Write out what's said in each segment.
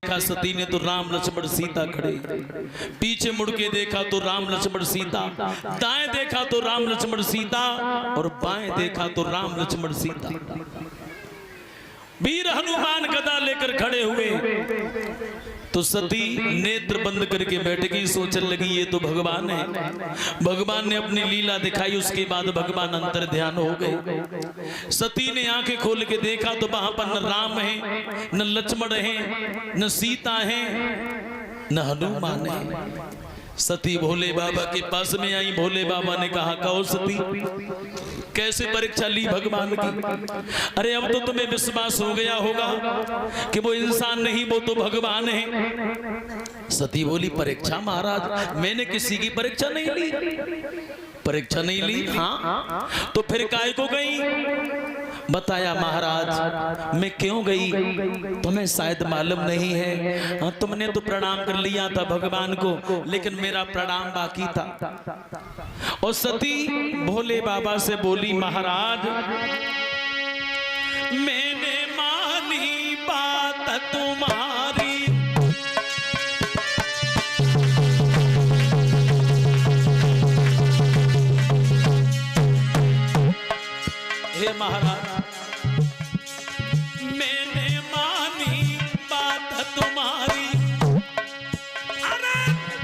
देखा सती ने तो राम लक्ष्मण सीता खड़े, पीछे मुड़ के देखा तो राम लक्ष्मण सीता, दाएं देखा तो राम लक्ष्मण सीता और बाएं देखा तो राम लक्ष्मण सीता। वीर हनुमान गदा लेकर खड़े हुए तो सती नेत्र बंद करके बैठ गई, सोचने लगी ये तो भगवान है। भगवान ने अपनी लीला दिखाई, उसके बाद भगवान अंतर ध्यान हो गए। सती ने आंखें खोल के देखा तो वहां पर न राम है, न लक्ष्मण है, न सीता है, न हनुमान है। सती भोले बाबा के पास में आई। भोले बाबा ने कहा, कहो सती कैसे परीक्षा ली भगवान की? अरे अब तो तुम्हें विश्वास हो गया होगा कि वो इंसान नहीं, वो तो भगवान है। सती बोली, परीक्षा महाराज मैंने किसी की परीक्षा नहीं ली। परीक्षा नहीं ली? हाँ, तो फिर काय को गई? बताया महाराज मैं क्यों गई तुम्हें शायद मालूम नहीं है। हाँ, तुमने तो प्रणाम कर लिया था भगवान को, लेकिन मेरा प्रणाम बाकी था। और सती भोले बाबा से बोली, महाराज मैंने मानी बात तुम्हारी, हे महाराज मैंने मानी बात तुम्हारी। अरे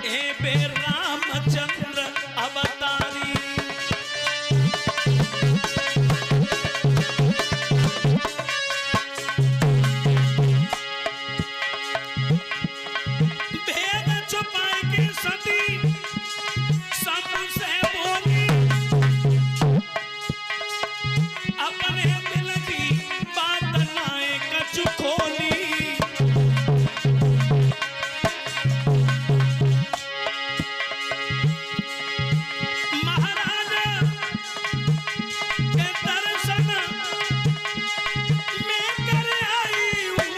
हे बे रामचंद्र अवतारी, भेद छुपाए के सती सबसे बोली, अपने दिल की बात नाए कछु खोली। महाराज के दर्शन मैं कर आई हूँ,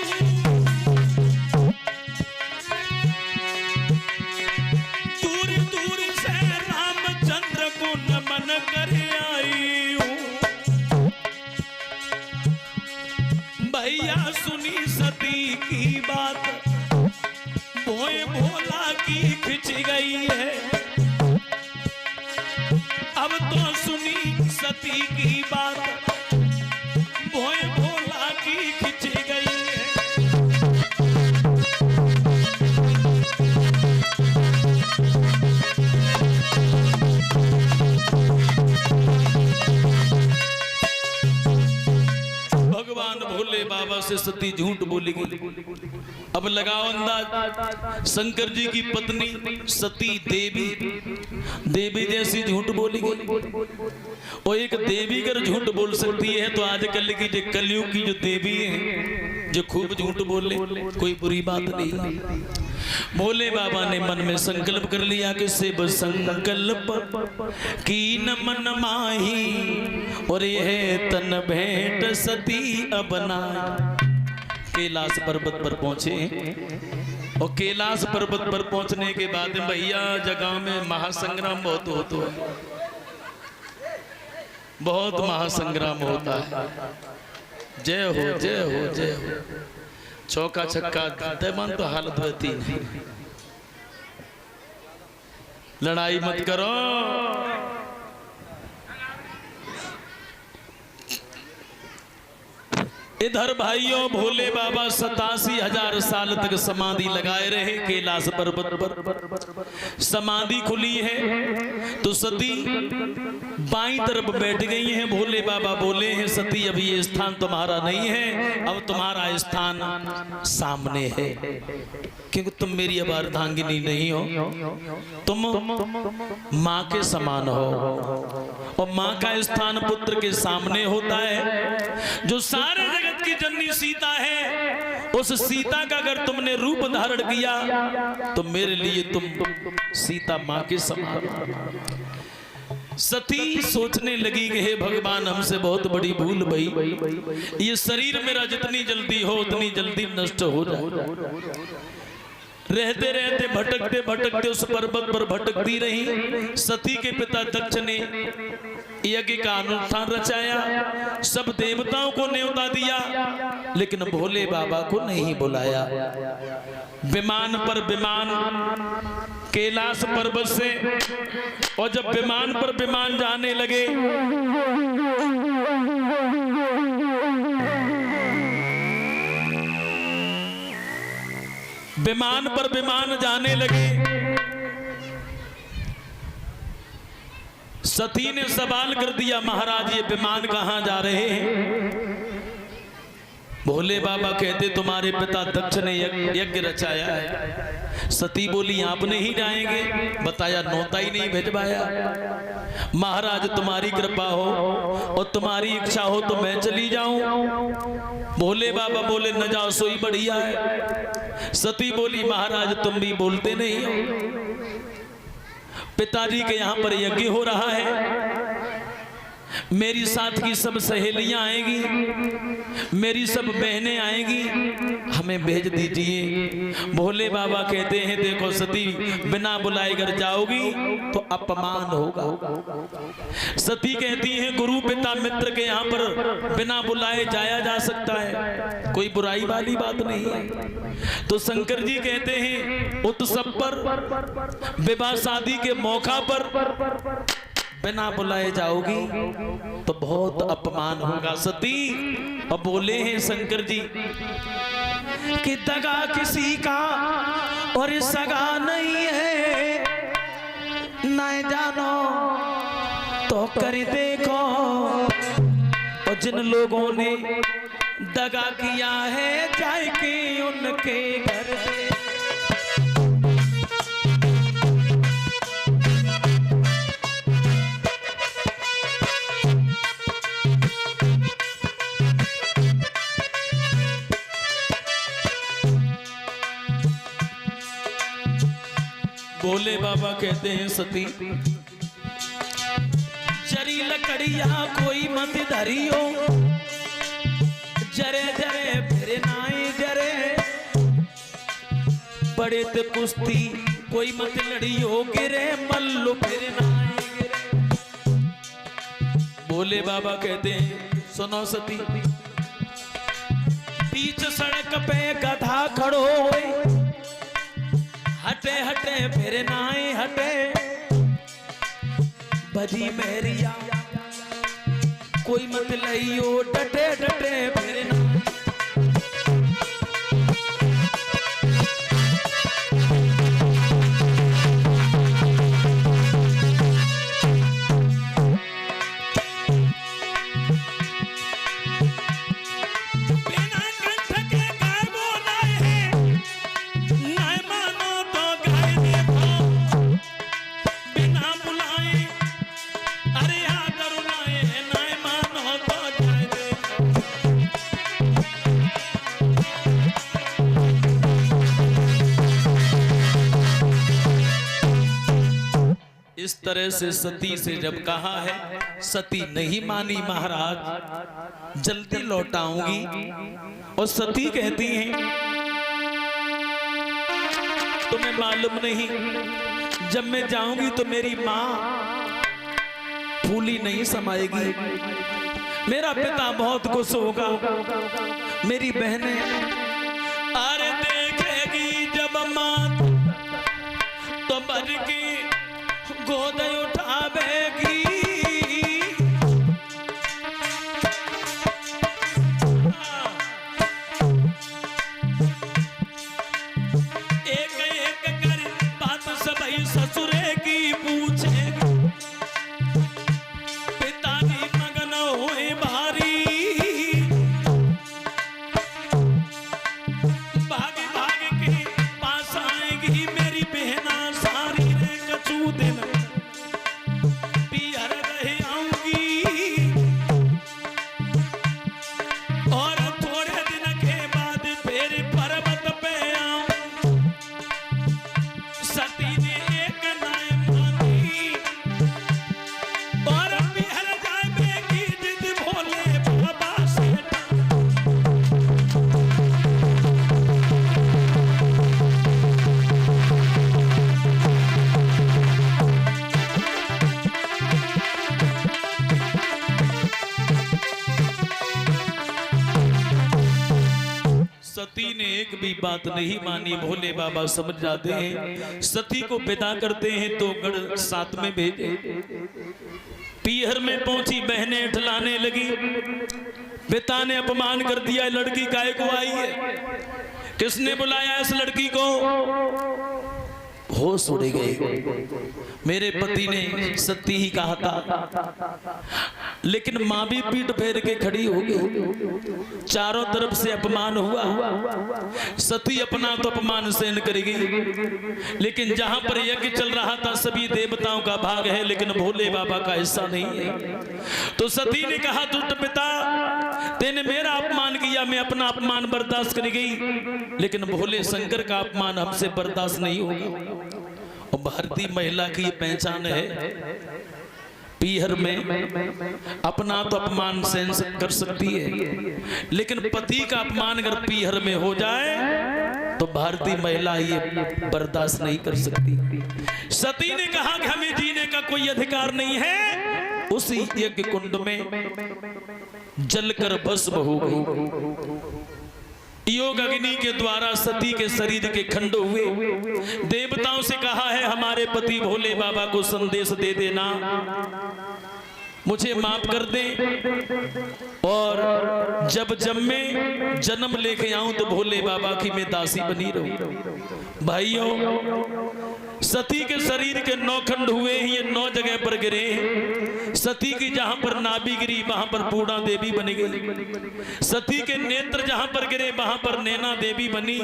दूर दूर से रामचंद्र को नमन कर आई हूँ। भैया सुनी सती की बात, भोए भोला की खिंच गई है। अब तो सुनी सती की बात, भोए भोला की खिंच गई है। भगवान भोले बाबा से सती झूठ बोलेगी। अब लगाओ अंदाज, शंकर जी की पत्नी सती देवी, देवी जैसी झूठ बोलेगी। और एक देवी अगर झूठ बोल सकती है तो आजकल की जो कलयुग की जो देवी है जो खूब झूठ बोले, कोई बुरी बात नहीं। भोले बाबा ने मन में संकल्प कर लिया कि शिव संकल्प की न मन माही, और यह तन भेंट सती अपना। कैलाश पर्वत पर पहुंचे और कैलाश पर्वत पर पहुंचने के बाद भैया जगह में महासंग्राम बहुत होता है, बहुत महासंग्राम होता है। जय हो जय हो जय हो, चौका छक्का मन तो हालत होती नहीं। लड़ाई मत करो, इधर भाइयों भोले बाबा 87,000 साल तक समाधि लगाए रहे। कैलाश पर्वत पर समाधि खुली है तो सती बाईं तरफ बैठ गई हैं। भोले बाबा बोले हैं, सती अभी ये स्थान तुम्हारा नहीं है, अब तुम्हारा स्थान सामने है, क्योंकि तुम मेरी अब अर्धांगिनी नहीं हो, तुम माँ के समान हो, और माँ का स्थान पुत्र के सामने होता है। जो सारे जगत की जननी सीता है, उस सीता का अगर तुमने रूप धारण किया तो मेरे लिए तुम सीता माँ के समान। सती सोचने लगी कि हे भगवान, हमसे बहुत बड़ी भूल भई, ये शरीर मेरा जितनी जल्दी हो उतनी जल्दी नष्ट हो जाए। रहते रहते भटकते भटकते उस पर्वत पर भटकती रही। सती के पिता दक्ष ने यज्ञ का अनुष्ठान रचाया, सब देवताओं को न्योता दिया, लेकिन भोले बाबा को नहीं बुलाया। विमान पर विमान कैलाश पर्वत से, और जब विमान पर विमान जाने लगे, विमान पर विमान जाने लगे, सती ने सवाल कर दिया, महाराज ये विमान कहां जा रहे हैं? भोले बाबा कहते तुम्हारे पिता दक्ष ने यज्ञ रचाया है। सती बोली आप नहीं जाएंगे? बताया नौता ही नहीं भेजवाया। महाराज तुम्हारी कृपा हो और तुम्हारी इच्छा हो तो मैं चली जाऊं। भोले बाबा बोले न जाओ सोई बढ़िया है। सती बोली महाराज तुम भी बोलते नहीं हो, पिताजी के यहाँ पर यज्ञ हो रहा है, मेरी साथ की सब सहेलियां आएंगी, मेरी सब बहनें आएंगी, हमें भेज दीजिए। भोले बाबा कहते हैं देखो सती, बिना बुलाए घर जाओगी तो अपमान होगा। सती कहती हैं गुरु पिता मित्र के यहाँ पर बिना बुलाए जाया जा सकता है, कोई बुराई वाली बात नहीं है। तो शंकर जी कहते हैं उत्सव पर, विवाह शादी के मौका पर बिना बुलाए जाओगी तो बहुत अपमान होगा। सती अब बोले हैं शंकर जी कि दगा किसी का और सगा नहीं है, न जानो तो कर देखो। और जिन लोगों ने दगा किया है जाए कि उनके घर पे। भोले बाबा कहते हैं सती जरी लकड़िया कोई मत धरियो, जरे जरे फिर नाई जरे, बड़े ते कुश्ती कोई मत लड़ियो, गिरे मल्लो फिर नाई गिरे। भोले बाबा कहते हैं सुनो सती, बीच सड़क पे गधा खड़ो होए, हटे हटे फिर नाई हटे, बजी मेरिया कोई मत लइयो, डटे डटे फिर नाई। इस तरह से सती से जब कहा है, सती नहीं मानी महाराज जल्दी लौटाऊंगी। और सती कहती हैं तुम्हें मालूम नहीं, जब मैं जाऊंगी तो मेरी माँ फूली नहीं समाएगी, मेरा पिता बहुत खुश होगा, मेरी बहनें अरे देखेगी जब माँ तो बन की गोद उठावेगी। एक एक कर बात सबई ससुरे की पूछेगी, पिताजी मगन हुए भारी, भाग भाग के पास आएगी मेरी बहना सारी रे कछू दिन बात नहीं मानी। भोले बाबा समझ जाते हैं, सती को विदा करते हैं तो गढ़ साथ में भेजे। पीहर में पहुंची बहनें ठलाने लगी, पिता ने अपमान कर दिया, लड़की काहे को आई है, किसने बुलाया इस लड़की को। होश उड़ गए, मेरे पति ने सती ही कहा था। लेकिन मां भी पीठ फेर के खड़ी हो गई, चारों तरफ से अपमान हुआ। सती अपना तो अपमान सहन करेगी, लेकिन जहां पर यज्ञ चल रहा था सभी देवताओं का भाग है, लेकिन भोले बाबा का हिस्सा नहीं है। तो सती ने कहा, दुष्ट पिता, तेने मेरा अपमान किया, मैं अपना अपमान बर्दाश्त कर गई, लेकिन भोले शंकर का अपमान हमसे बर्दाश्त नहीं होगा। और भारतीय महिला की पहचान है, पीहर में अपना तो अपमान सहन कर सकती है, लेकिन पति का अपमान अगर पीहर में हो जाए तो भारतीय महिला ये बर्दाश्त नहीं कर सकती। सती ने कहा कि हमें जीने का कोई अधिकार नहीं है। उसी यज्ञ कुंड में जलकर भस्म हो गई। योग अग्नि के द्वारा सती के शरीर के खंड हुए। देवताओं से कहा है, हमारे पति भोले बाबा को संदेश दे देना, मुझे माफ कर दे, और जब मैं जन्म लेके आऊं तो भोले बाबा की मैं दासी बनी रहूं। भाइयों, सती के शरीर के 9 खंड हुए, ये 9 जगह पर गिरे। सती की जहां पर नाभि गिरी वहां पर पूर्णा देवी बन गई। सती के नेत्र जहां पर गिरे वहां पर नैना देवी बनी।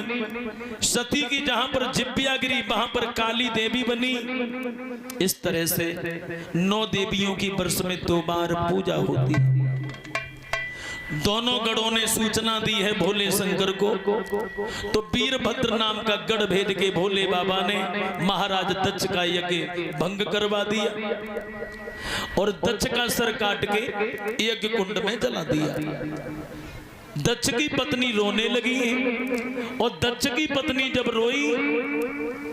सती की जहां पर जिब्बिया गिरी वहां पर काली देवी बनी। इस तरह से 9 देवियों की वर्ष में 2 बार पूजा होती। दोनों गढ़ों ने सूचना दी है भोले शंकर को, तो वीरभद्र नाम का गढ़ भेज के भोले बाबा ने महाराज दक्ष का यज्ञ भंग करवा दिया और दक्ष का सर काट के यज्ञ कुंड में जला दिया। दक्ष की पत्नी रोने लगी और दक्ष की पत्नी जब रोई,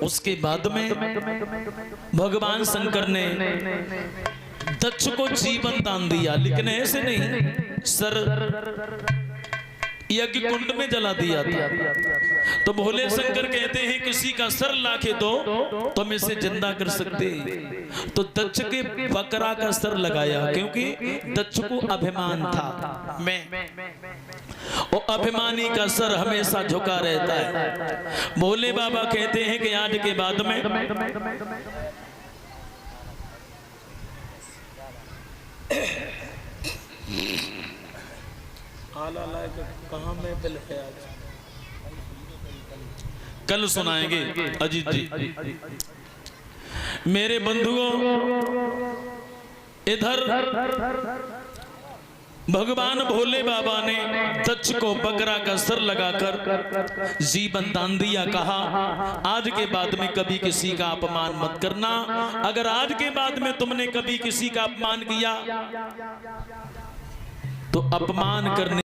उसके बाद में भगवान शंकर ने दक्ष को जीवन दान दिया, लेकिन ऐसे नहीं, सर यज्ञ कुंड में जला दिया था। तो भोले शंकर कहते हैं, किसी का सर लाके दो तो हम इसे जिंदा कर सकते। तो दक्ष के बकरा का सर लगाया, क्योंकि दक्ष को अभिमान था, मैं और अभिमानी का सर हमेशा झुका रहता है। भोले बाबा कहते हैं कि आज के बाद में कहाँ में है आज, कल सुनाएंगे अजीत जी। मेरे बंधुओं, इधर भगवान भोले बाबा ने दक्ष को बकरा का सर लगाकर जीवन दान दिया। कहा, आज के बाद में कभी किसी का अपमान मत करना। अगर आज के बाद में तुमने कभी किसी का अपमान किया तो अपमान करने